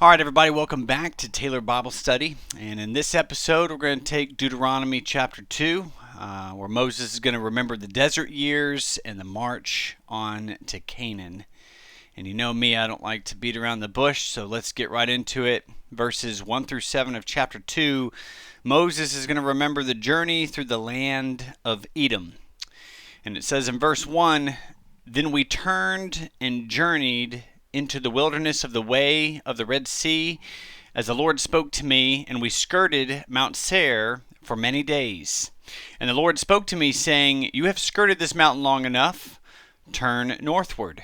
All right, everybody, welcome back to Taylor Bible Study. And in this episode, we're going to take Deuteronomy chapter 2, where Moses is going to remember the desert years and the march on to Canaan. And you know me, I don't like to beat around the bush, so let's get right into it. Verses 1 through 7 of chapter 2, Moses is going to remember the journey through the land of Edom. And it says in verse 1, "Then we turned and journeyed into the wilderness of the way of the Red Sea, as the Lord spoke to me, and we skirted Mount Seir for many days. And the Lord spoke to me, saying, You have skirted this mountain long enough. Turn northward,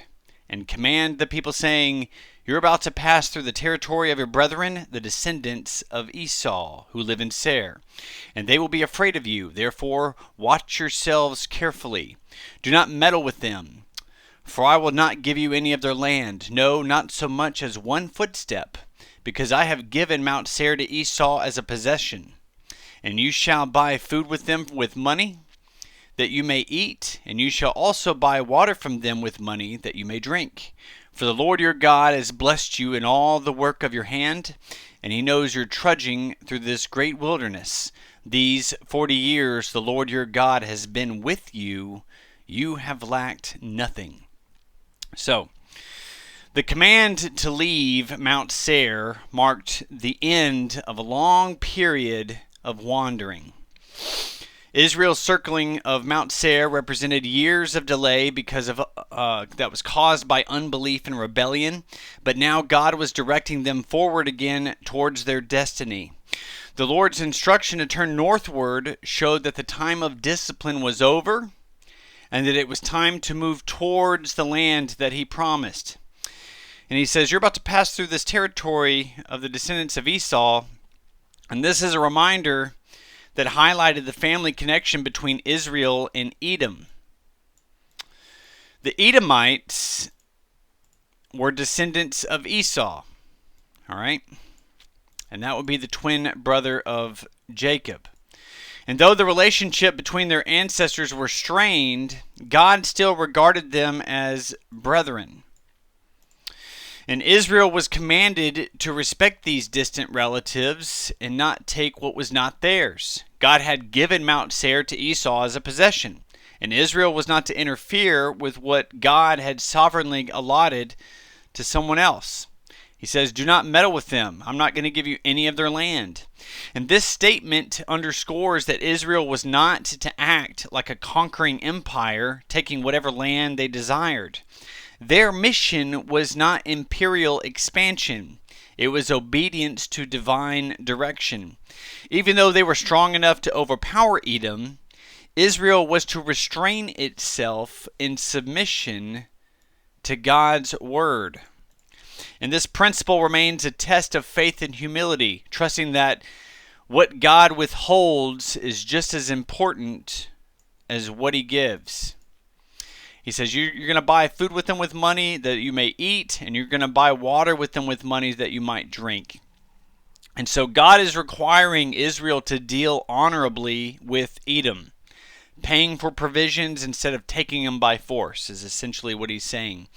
and command the people, saying, You're about to pass through the territory of your brethren, the descendants of Esau, who live in Seir. And they will be afraid of you. Therefore, watch yourselves carefully. Do not meddle with them. For I will not give you any of their land, no, not so much as one footstep, because I have given Mount Seir to Esau as a possession. And you shall buy food with them with money, that you may eat, and you shall also buy water from them with money, that you may drink. For the Lord your God has blessed you in all the work of your hand, and he knows you're trudging through this great wilderness. These 40 years the Lord your God has been with you. You have lacked nothing." So, the command to leave Mount Seir marked the end of a long period of wandering. Israel's circling of Mount Seir represented years of delay because of that was caused by unbelief and rebellion, but now God was directing them forward again towards their destiny. The Lord's instruction to turn northward showed that the time of discipline was over, and that it was time to move towards the land that he promised. And he says, you're about to pass through this territory of the descendants of Esau. And this is a reminder that highlighted the family connection between Israel and Edom. The Edomites were descendants of Esau. All right? And that would be the twin brother of Jacob. And though the relationship between their ancestors were strained, God still regarded them as brethren. And Israel was commanded to respect these distant relatives and not take what was not theirs. God had given Mount Seir to Esau as a possession, and Israel was not to interfere with what God had sovereignly allotted to someone else. He says, do not meddle with them. I'm not going to give you any of their land. And this statement underscores that Israel was not to act like a conquering empire, taking whatever land they desired. Their mission was not imperial expansion. It was obedience to divine direction. Even though they were strong enough to overpower Edom, Israel was to restrain itself in submission to God's word. And this principle remains a test of faith and humility, trusting that what God withholds is just as important as what he gives. He says you're going to buy food with them with money that you may eat, and you're going to buy water with them with money that you might drink. And so God is requiring Israel to deal honorably with Edom. Paying for provisions instead of taking them by force is essentially what he's saying.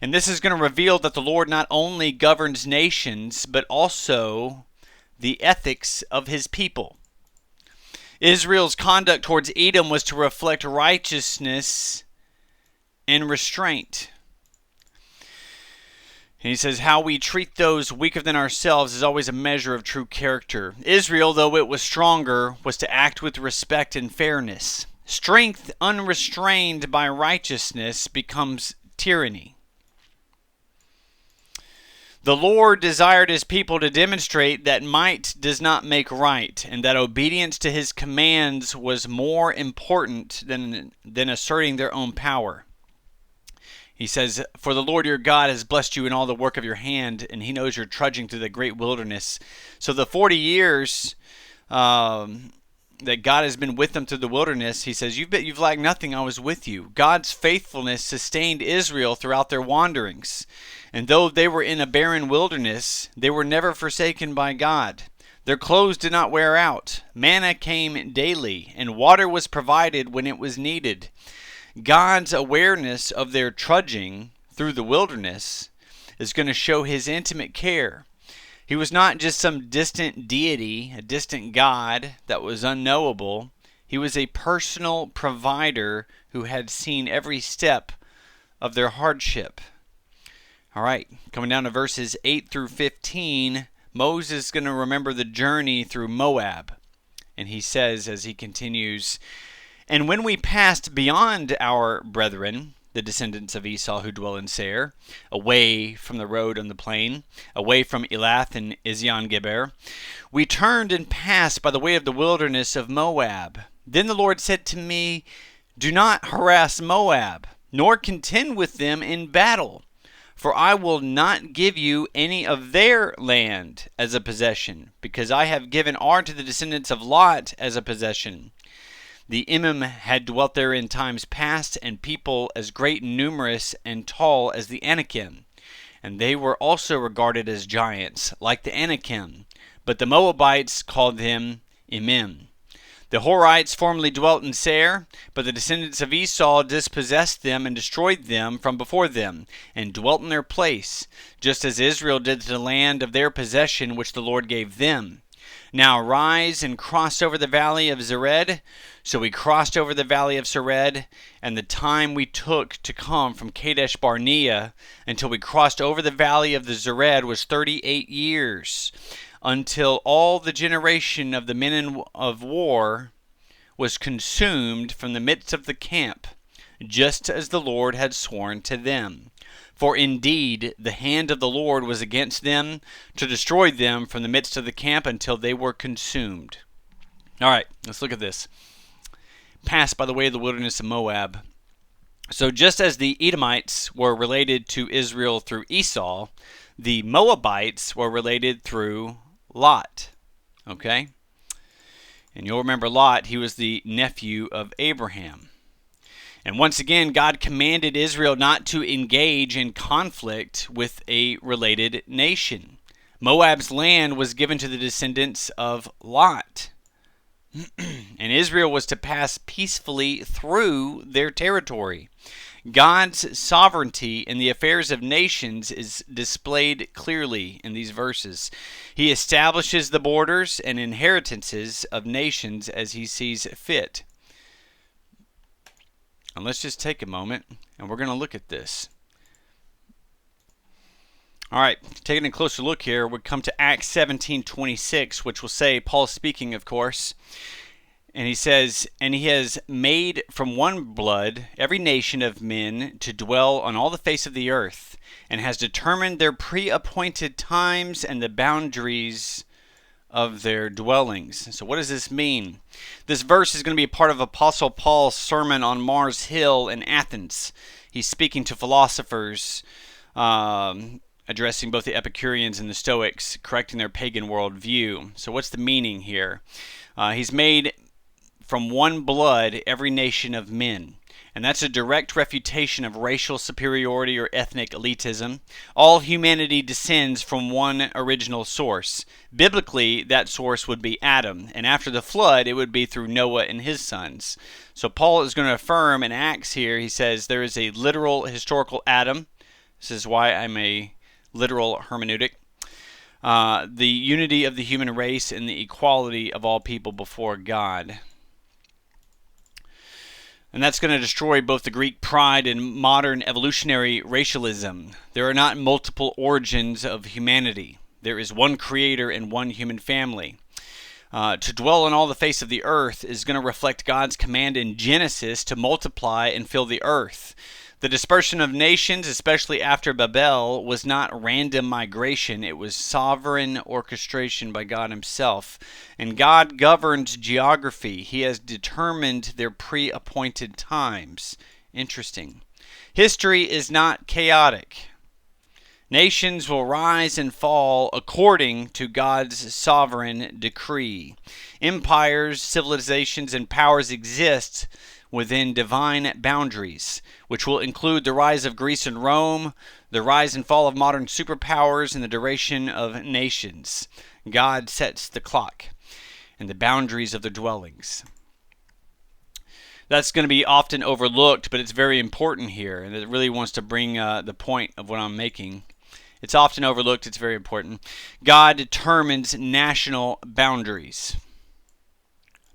And this is going to reveal that the Lord not only governs nations, but also the ethics of his people. Israel's conduct towards Edom was to reflect righteousness and restraint. And he says, how we treat those weaker than ourselves is always a measure of true character. Israel, though it was stronger, was to act with respect and fairness. Strength unrestrained by righteousness becomes tyranny. The Lord desired his people to demonstrate that might does not make right, and that obedience to his commands was more important than asserting their own power. He says, for the Lord your God has blessed you in all the work of your hand, and he knows you're trudging through the great wilderness. So the 40 years that God has been with them through the wilderness, he says, you've lacked nothing, I was with you. God's faithfulness sustained Israel throughout their wanderings. And though they were in a barren wilderness, they were never forsaken by God. Their clothes did not wear out. Manna came daily, and water was provided when it was needed. God's awareness of their trudging through the wilderness is going to show his intimate care. He was not just some distant deity, a distant God that was unknowable. He was a personal provider who had seen every step of their hardship. All right, coming down to verses 8 through 15, Moses is going to remember the journey through Moab. And he says as he continues, "And when we passed beyond our brethren, the descendants of Esau who dwell in Seir, away from the road on the plain, away from Elath and Ezion-Geber, we turned and passed by the way of the wilderness of Moab. Then the Lord said to me, 'Do not harass Moab, nor contend with them in battle, for I will not give you any of their land as a possession, because I have given Ar to the descendants of Lot as a possession.' The Emim had dwelt there in times past, and people as great and numerous and tall as the Anakim. And they were also regarded as giants, like the Anakim. But the Moabites called them Emim. The Horites formerly dwelt in Seir, but the descendants of Esau dispossessed them and destroyed them from before them, and dwelt in their place, just as Israel did to the land of their possession which the Lord gave them. Now rise and cross over the valley of Zered." So we crossed over the valley of Zered, and the time we took to come from Kadesh Barnea until we crossed over the valley of the Zered was 38 years, until all the generation of the men of war was consumed from the midst of the camp, just as the Lord had sworn to them. For indeed the hand of the Lord was against them to destroy them from the midst of the camp until they were consumed. All right, let's look at this. Passed by the way of the wilderness of Moab. So just as the Edomites were related to Israel through Esau, the Moabites were related through Lot. Okay? And you'll remember Lot, he was the nephew of Abraham. And once again, God commanded Israel not to engage in conflict with a related nation. Moab's land was given to the descendants of Lot. And Israel was to pass peacefully through their territory. God's sovereignty in the affairs of nations is displayed clearly in these verses. He establishes the borders and inheritances of nations as he sees fit. And let's just take a moment and we're going to look at this. All right, taking a closer look here, we come to Acts 17:26, which will say, Paul speaking, of course, and he says, "And he has made from one blood every nation of men to dwell on all the face of the earth, and has determined their pre-appointed times and the boundaries of their dwellings." So what does this mean? This verse is going to be a part of Apostle Paul's sermon on Mars Hill in Athens. He's speaking to philosophers, addressing both the Epicureans and the Stoics, correcting their pagan worldview. So what's the meaning here? He's made from one blood every nation of men. And that's a direct refutation of racial superiority or ethnic elitism. All humanity descends from one original source. Biblically, that source would be Adam. And after the flood, it would be through Noah and his sons. So Paul is going to affirm in Acts here, he says, there is a literal historical Adam. This is why I'm a literal hermeneutic. The unity of the human race and the equality of all people before God. And that's going to destroy both the Greek pride and modern evolutionary racialism. There are not multiple origins of humanity. There is one creator and one human family. To dwell on all the face of the earth is going to reflect God's command in Genesis to multiply and fill the earth. The dispersion of nations, especially after Babel, was not random migration. It was sovereign orchestration by God himself. And God governs geography. He has determined their pre-appointed times. Interesting. History is not chaotic. Nations will rise and fall according to God's sovereign decree. Empires, civilizations, and powers exist within divine boundaries, which will include the rise of Greece and Rome, the rise and fall of modern superpowers, and the duration of nations. God sets the clock and the boundaries of their dwellings. That's going to be often overlooked, but it's very important here, and it really wants to bring the point of what I'm making. It's often overlooked. It's very important. God determines national boundaries.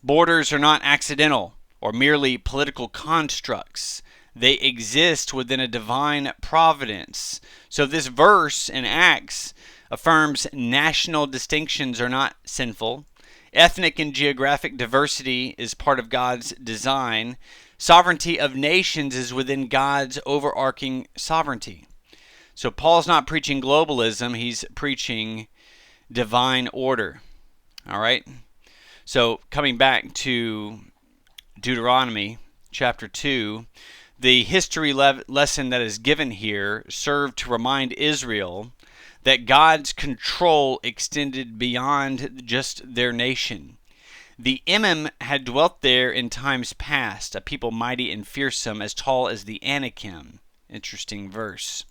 Borders are not accidental or merely political constructs. They exist within a divine providence. So this verse in Acts affirms national distinctions are not sinful. Ethnic and geographic diversity is part of God's design. Sovereignty of nations is within God's overarching sovereignty. So Paul's not preaching globalism, he's preaching divine order. All right? So coming back to Deuteronomy chapter 2, the history lesson that is given here served to remind Israel that God's control extended beyond just their nation. The Emim had dwelt there in times past, a people mighty and fearsome, as tall as the Anakim. Interesting verse.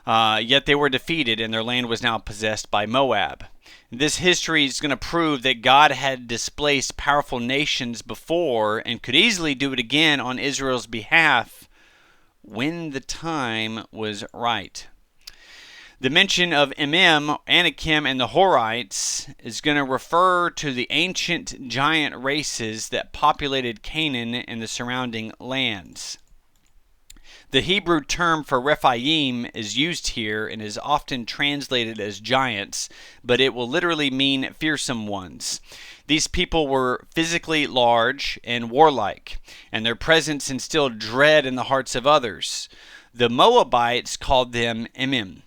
Yet they were defeated, and their land was now possessed by Moab. This history is going to prove that God had displaced powerful nations before and could easily do it again on Israel's behalf when the time was right. The mention of Emim, Anakim, and the Horites is going to refer to the ancient giant races that populated Canaan and the surrounding lands. The Hebrew term for Rephaim is used here and is often translated as giants, but it will literally mean fearsome ones. These people were physically large and warlike, and their presence instilled dread in the hearts of others. The Moabites called them Emim,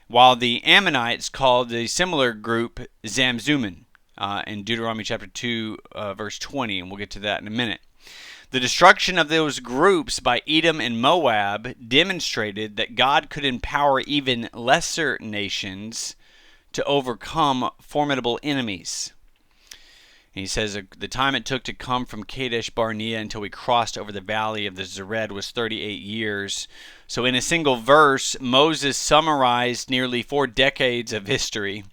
while the Ammonites called a similar group Zamzummim in Deuteronomy chapter 2, verse 20, and we'll get to that in a minute. The destruction of those groups by Edom and Moab demonstrated that God could empower even lesser nations to overcome formidable enemies. And he says the time it took to come from Kadesh Barnea until we crossed over the valley of the Zered was 38 years. So in a single verse, Moses summarized nearly 4 decades of history.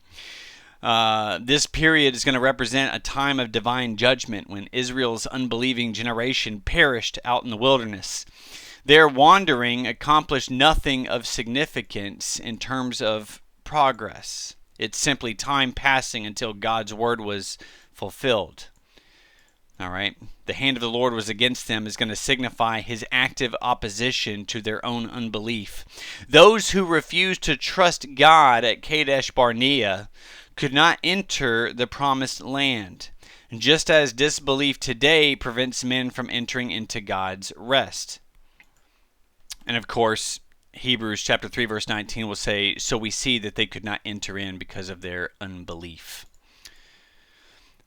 This period is going to represent a time of divine judgment when Israel's unbelieving generation perished out in the wilderness. Their wandering accomplished nothing of significance in terms of progress. It's simply time passing until God's word was fulfilled. All right. The hand of the Lord was against them is going to signify his active opposition to their own unbelief. Those who refused to trust God at Kadesh Barnea could not enter the promised land, just as disbelief today prevents men from entering into God's rest. And of course, Hebrews chapter 3 verse 19 will say, so we see that they could not enter in because of their unbelief.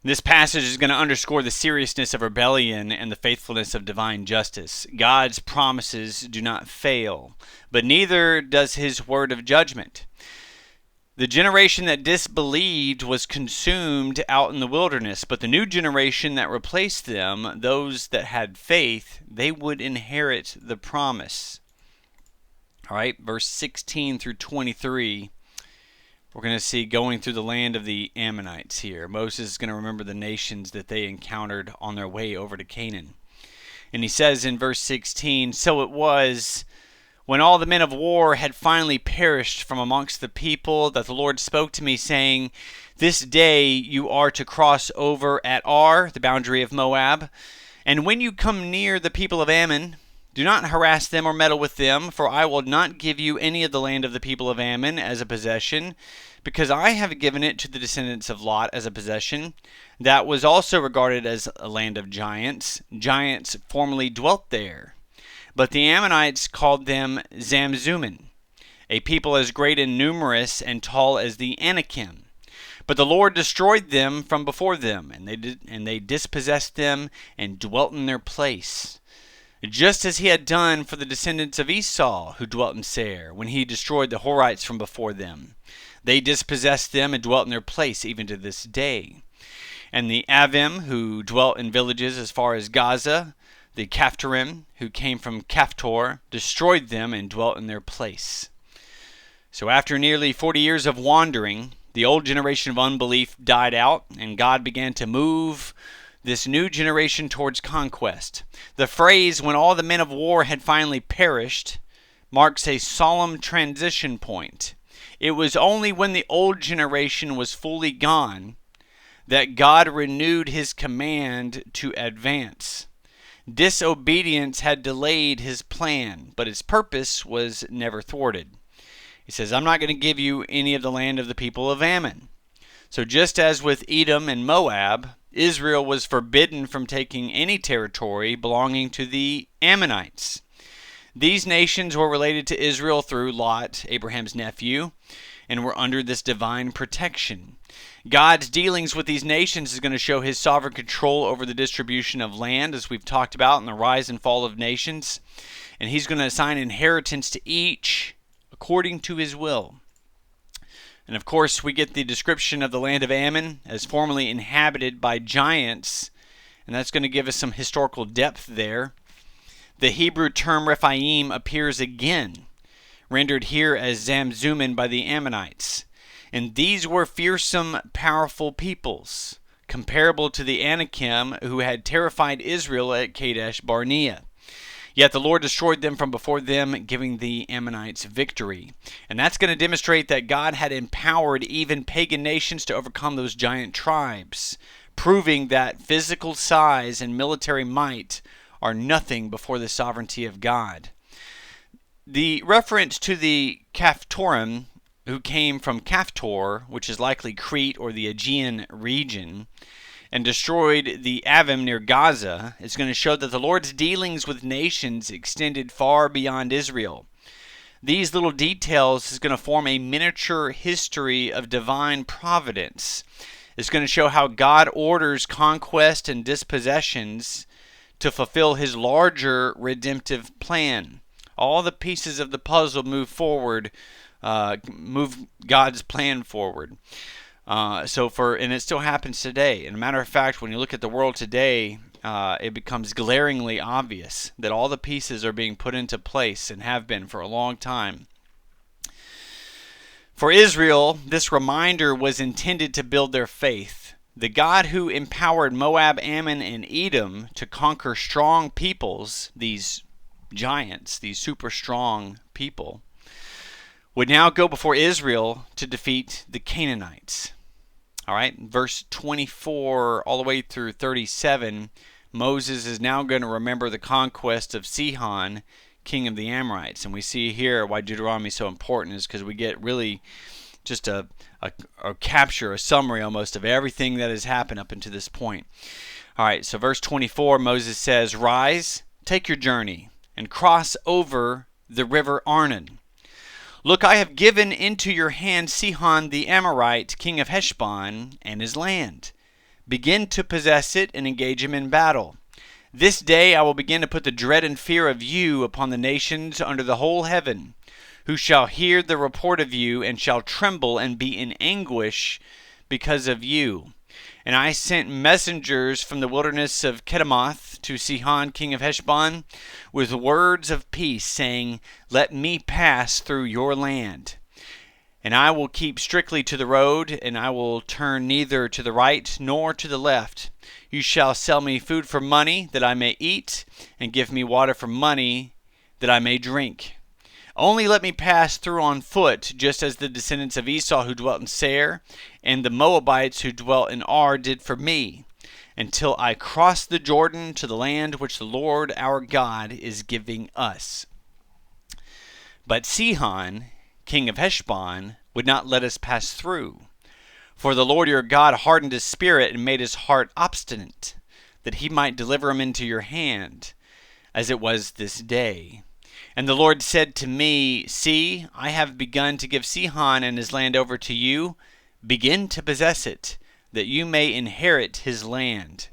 This passage is going to underscore the seriousness of rebellion and the faithfulness of divine justice. God's promises do not fail, but neither does his word of judgment. The generation that disbelieved was consumed out in the wilderness, but the new generation that replaced them, those that had faith, they would inherit the promise. All right, verse 16 through 23, we're going to see going through the land of the Ammonites here. Moses is going to remember the nations that they encountered on their way over to Canaan. And he says in verse 16, so it was when all the men of war had finally perished from amongst the people, that the Lord spoke to me, saying, this day you are to cross over at Ar, the boundary of Moab. And when you come near the people of Ammon, do not harass them or meddle with them, for I will not give you any of the land of the people of Ammon as a possession, because I have given it to the descendants of Lot as a possession. That was also regarded as a land of giants. Giants formerly dwelt there. But the Ammonites called them Zamzummim, a people as great and numerous and tall as the Anakim. But the Lord destroyed them from before them, and they dispossessed them and dwelt in their place, just as he had done for the descendants of Esau who dwelt in Seir, when he destroyed the Horites from before them. They dispossessed them and dwelt in their place even to this day. And the Avim, who dwelt in villages as far as Gaza, the Caphtorim, who came from Caphtor, destroyed them and dwelt in their place. So after nearly 40 years of wandering, the old generation of unbelief died out, and God began to move this new generation towards conquest. The phrase, when all the men of war had finally perished, marks a solemn transition point. It was only when the old generation was fully gone that God renewed his command to advance. Disobedience had delayed his plan, but his purpose was never thwarted. He says, I'm not going to give you any of the land of the people of Ammon. So just as with Edom and Moab, Israel was forbidden from taking any territory belonging to the Ammonites. These nations were related to Israel through Lot, Abraham's nephew, and were under this divine protection. God's dealings with these nations is going to show his sovereign control over the distribution of land, as we've talked about in the rise and fall of nations. And he's going to assign inheritance to each according to his will. And of course, we get the description of the land of Ammon as formerly inhabited by giants, and that's going to give us some historical depth there. The Hebrew term Rephaim appears again, rendered here as Zamzummim by the Ammonites. And these were fearsome, powerful peoples, comparable to the Anakim who had terrified Israel at Kadesh Barnea. Yet the Lord destroyed them from before them, giving the Ammonites victory. And that's going to demonstrate that God had empowered even pagan nations to overcome those giant tribes, proving that physical size and military might are nothing before the sovereignty of God. The reference to the Caphtorim, who came from Caphtor, which is likely Crete or the Aegean region, and destroyed the Avim near Gaza, is going to show that the Lord's dealings with nations extended far beyond Israel. These little details is going to form a miniature history of divine providence. It's going to show how God orders conquest and dispossessions to fulfill his larger redemptive plan. All the pieces of the puzzle move forward, move God's plan forward. And it still happens today. And a matter of fact, when you look at the world today, it becomes glaringly obvious that all the pieces are being put into place and have been for a long time. For Israel, this reminder was intended to build their faith. The God who empowered Moab, Ammon, and Edom to conquer strong peoples, these giants, these super strong people, would now go before Israel to defeat the Canaanites. All right, verse 24 all the way through 37, Moses is now going to remember the conquest of Sihon, king of the Amorites. And we see here why Deuteronomy is so important is because we get really just a capture, a summary almost of everything that has happened up until this point. All right, so verse 24, Moses says, "Rise, take your journey, and cross over the river Arnon. Look, I have given into your hand Sihon the Amorite, king of Heshbon, and his land. Begin to possess it and engage him in battle. This day I will begin to put the dread and fear of you upon the nations under the whole heaven, who shall hear the report of you and shall tremble and be in anguish because of you. And I sent messengers from the wilderness of Kedemoth to Sihon, king of Heshbon, with words of peace, saying, Let me pass through your land. And I will keep strictly to the road, and I will turn neither to the right nor to the left. You shall sell me food for money, that I may eat, and give me water for money, that I may drink. Only let me pass through on foot, just as the descendants of Esau who dwelt in Seir, and the Moabites who dwelt in Ar did for me, until I cross the Jordan to the land which the Lord our God is giving us. But Sihon, king of Heshbon, would not let us pass through. For the Lord your God hardened his spirit and made his heart obstinate, that he might deliver him into your hand, as it was this day. And the Lord said to me, See, I have begun to give Sihon and his land over to you. Begin to possess it, that you may inherit his land.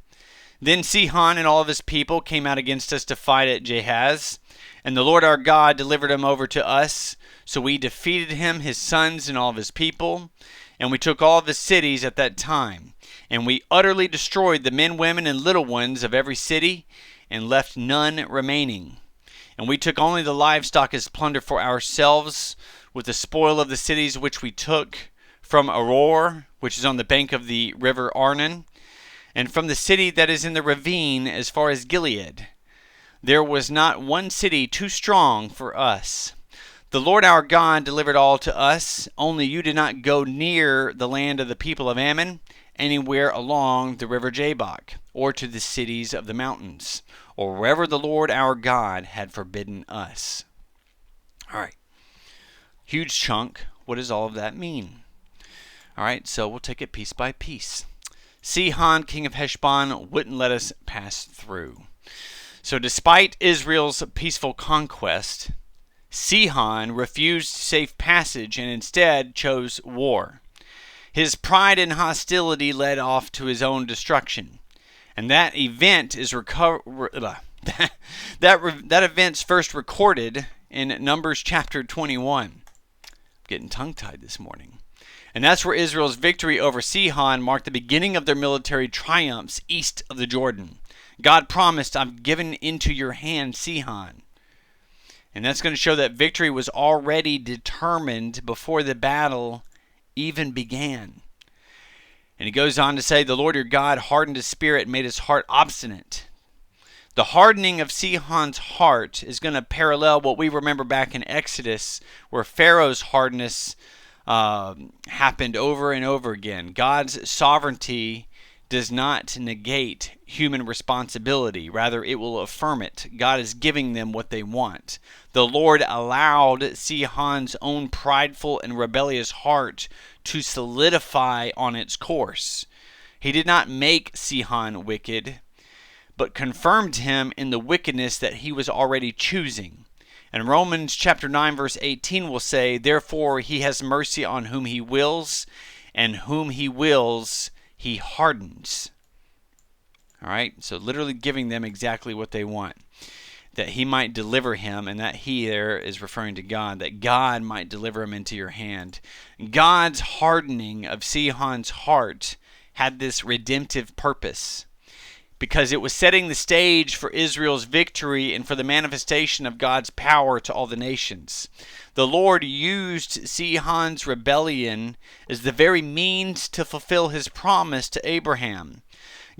Then Sihon and all of his people came out against us to fight at Jahaz, and the Lord our God delivered him over to us. So we defeated him, his sons, and all of his people, and we took all of his cities at that time. And we utterly destroyed the men, women, and little ones of every city, and left none remaining. And we took only the livestock as plunder for ourselves, with the spoil of the cities which we took from Aroer, which is on the bank of the river Arnon, and from the city that is in the ravine as far as Gilead. There was not one city too strong for us. The Lord our God delivered all to us, only you did not go near the land of the people of Ammon, anywhere along the river Jabbok, or to the cities of the mountains, or wherever the Lord our God had forbidden us. All right, huge chunk. What does all of that mean? All right, so we'll take it piece by piece. Sihon, king of Heshbon, wouldn't let us pass through. So despite Israel's peaceful conquest, Sihon refused safe passage and instead chose war. His pride and hostility led off to his own destruction. And that event is that event's first recorded in Numbers chapter 21. I'm getting tongue-tied this morning. And that's where Israel's victory over Sihon marked the beginning of their military triumphs east of the Jordan. God promised, I've given into your hand Sihon. And that's going to show that victory was already determined before the battle even began. And he goes on to say, the Lord your God hardened his spirit and made his heart obstinate. The hardening of Sihon's heart is going to parallel what we remember back in Exodus, where Pharaoh's hardness happened over and over again. God's sovereignty does not negate human responsibility. Rather, it will affirm it. God is giving them what they want. The Lord allowed Sihon's own prideful and rebellious heart to solidify on its course. He did not make Sihon wicked, but confirmed him in the wickedness that he was already choosing. And Romans chapter 9 verse 18 will say, therefore he has mercy on whom he wills, and whom he wills he hardens. All right, so literally giving them exactly what they want, that he might deliver him, and that he there is referring to God, that God might deliver him into your hand. God's hardening of Sihon's heart had this redemptive purpose, because it was setting the stage for Israel's victory and for the manifestation of God's power to all the nations. The Lord used Sihon's rebellion as the very means to fulfill his promise to Abraham.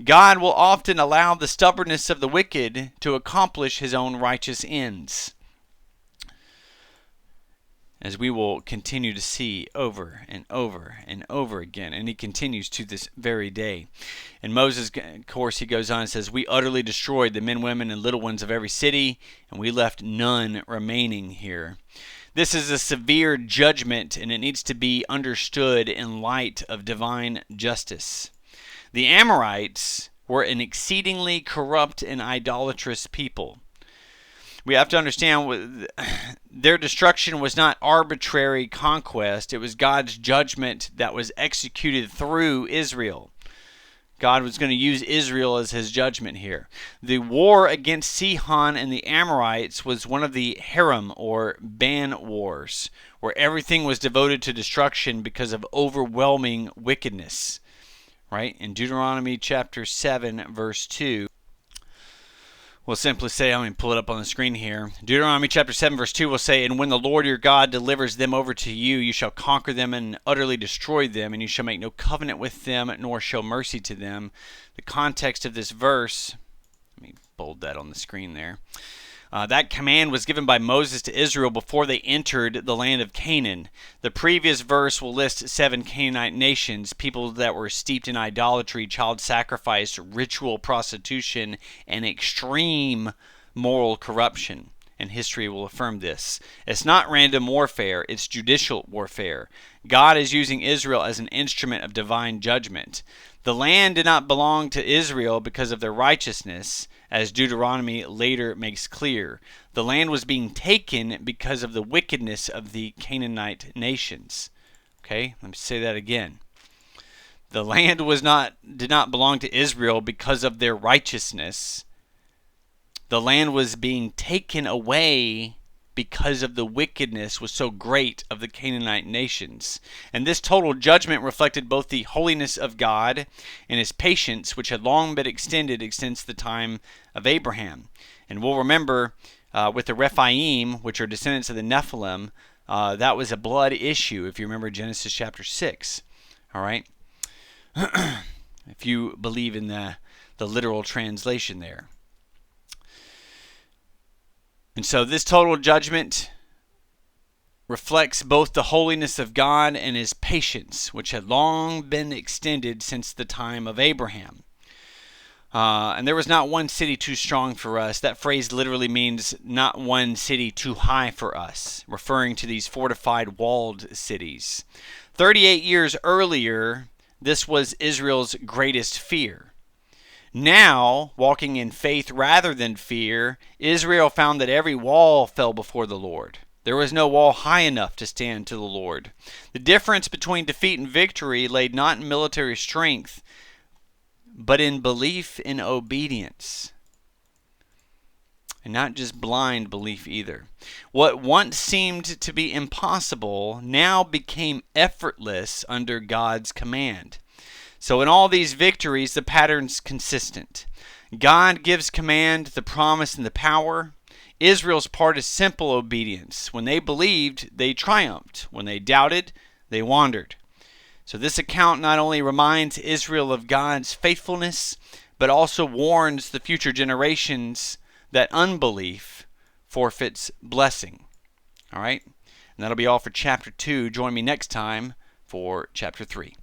God will often allow the stubbornness of the wicked to accomplish his own righteous ends, as we will continue to see over and over and over again. And he continues to this very day. And Moses, of course, he goes on and says, we utterly destroyed the men, women, and little ones of every city, and we left none remaining here. This is a severe judgment, and it needs to be understood in light of divine justice. The Amorites were an exceedingly corrupt and idolatrous people. We have to understand their destruction was not arbitrary conquest. It was God's judgment that was executed through Israel. God was going to use Israel as his judgment here. The war against Sihon and the Amorites was one of the harem or ban wars, where everything was devoted to destruction because of overwhelming wickedness. Right? In Deuteronomy chapter 7, verse 2, we'll simply say, I'm going to pull it up on the screen here. Deuteronomy chapter 7, verse 2 will say, and when the Lord your God delivers them over to you, you shall conquer them and utterly destroy them, and you shall make no covenant with them, nor show mercy to them. The context of this verse, let me bold that on the screen there. That command was given by Moses to Israel before they entered the land of Canaan. The previous verse will list 7 Canaanite nations, people that were steeped in idolatry, child sacrifice, ritual prostitution, and extreme moral corruption. And history will affirm this. It's not random warfare, it's judicial warfare. God is using Israel as an instrument of divine judgment. The land did not belong to Israel because of their righteousness, as Deuteronomy later makes clear. The land was being taken because of the wickedness of the Canaanite nations. Okay, let me say that again. The land did not belong to Israel because of their righteousness. The land was being taken away because of the wickedness was so great of the Canaanite nations. And this total judgment reflected both the holiness of God and his patience, which had long been extended since the time of Abraham. And we'll remember with the Rephaim, which are descendants of the Nephilim, that was a blood issue, if you remember Genesis chapter 6. All right? If you believe in the literal translation there. And so this total judgment reflects both the holiness of God and his patience, which had long been extended since the time of Abraham. And there was not one city too strong for us. That phrase literally means not one city too high for us, referring to these fortified walled cities. 38 years earlier, this was Israel's greatest fear. Now, walking in faith rather than fear, Israel found that every wall fell before the Lord. There was no wall high enough to stand to the Lord. The difference between defeat and victory lay not in military strength, but in belief in obedience. And not just blind belief either. What once seemed to be impossible now became effortless under God's command. So in all these victories, the pattern's consistent. God gives command, the promise, and the power. Israel's part is simple obedience. When they believed, they triumphed. When they doubted, they wandered. So this account not only reminds Israel of God's faithfulness, but also warns the future generations that unbelief forfeits blessing. All right? And that'll be all for chapter 2. Join me next time for chapter 3.